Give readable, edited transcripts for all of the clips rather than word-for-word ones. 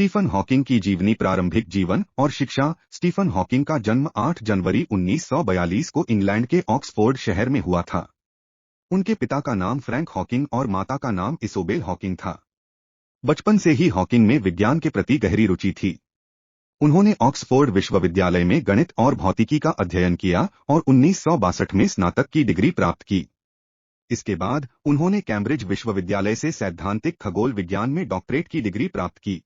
Stephen Hawking की जीवनी। प्रारंभिक जीवन और शिक्षा। स्टीफन हॉकिंग का जन्म 8 जनवरी 1942 को इंग्लैंड के ऑक्सफोर्ड शहर में हुआ था। उनके पिता का नाम फ्रैंक हॉकिंग और माता का नाम इsobel हॉकिंग था। बचपन से ही हॉकिंग में विज्ञान के प्रति गहरी रुचि थी। उन्होंने ऑक्सफोर्ड विश्वविद्यालय में गणित और भौतिकी का अध्ययन किया और 1962 में स्नातक की डिग्री प्राप्त की। इसके बाद उन्होंने कैम्ब्रिज विश्वविद्यालय से सैद्धांतिक खगोल विज्ञान में डॉक्टरेट की डिग्री प्राप्त की।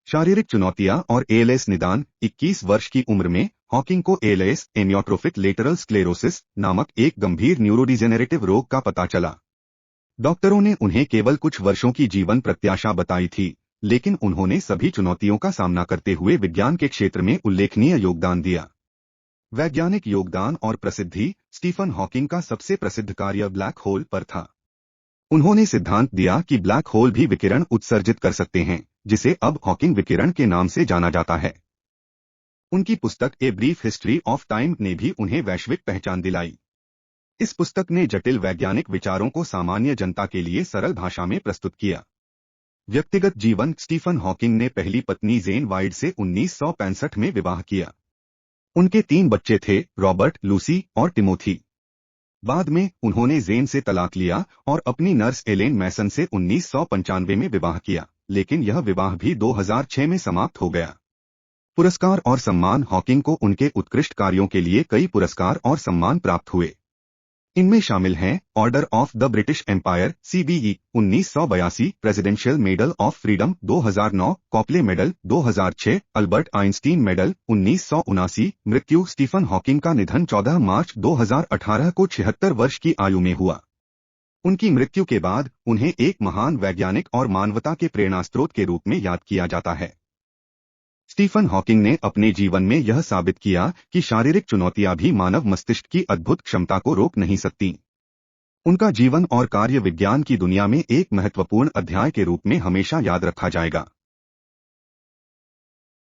शारीरिक चुनौतियां और एएलएस निदान। 21 वर्ष की उम्र में हॉकिंग को एएलएस एमियोट्रोफिक लेटरल स्क्लेरोसिस नामक एक गंभीर न्यूरोडिजेनेरेटिव रोग का पता चला। डॉक्टरों ने उन्हें केवल कुछ वर्षों की जीवन प्रत्याशा बताई थी, लेकिन उन्होंने सभी चुनौतियों का सामना करते हुए विज्ञान के क्षेत्र में उल्लेखनीय योगदान दिया। वैज्ञानिक योगदान और प्रसिद्धि। स्टीफन हॉकिंग का सबसे प्रसिद्ध कार्य ब्लैक होल पर था। उन्होंने सिद्धांत दिया कि ब्लैक होल भी विकिरण उत्सर्जित कर सकते हैं, जिसे अब हॉकिंग विकिरण के नाम से जाना जाता है। उनकी पुस्तक a brief history of time ने भी उन्हें वैश्विक पहचान दिलाई। इस पुस्तक ने जटिल वैज्ञानिक विचारों को सामान्य जनता के लिए सरल भाषा में प्रस्तुत किया। व्यक्तिगत जीवन। स्टीफन हॉकिंग ने पहली पत्नी जेन वाइड से 1965 में विवाह किया। उनके 3 बच्चे थे, रॉबर्ट, लूसी और टिमोथी। बाद में उन्होंने जेन से तलाक लिया और अपनी नर्स एलेन मैसन से 1995 में विवाह किया, लेकिन यह विवाह भी 2006 में समाप्त हो गया। पुरस्कार और सम्मान। हॉकिंग को उनके उत्कृष्ट कार्यों के लिए कई पुरस्कार और सम्मान प्राप्त हुए। इनमें शामिल हैं order of the British Empire CBE 1982, presidential medal of freedom 2009, Copley medal 2006, Albert Einstein medal 1979। मृत्यु। स्टीफन हॉकिंग का निधन 14 मार्च 2018 को 76 वर्ष की आयु में हुआ। उनकी मृत्यु के बाद उन्हें एक महान वैज्ञानिक और मानवता के प्रेरणास्त्रोत के रूप में याद किया जाता है। स्टीफन हॉकिंग ने अपने जीवन में यह साबित किया कि शारीरिक चुनौतियां भी मानव मस्तिष्क की अद्भुत क्षमता को रोक नहीं सकती। उनका जीवन और कार्य विज्ञान की दुनिया में एक महत्वपूर्ण अध्याय के रूप में हमेशा याद रखा जाएगा।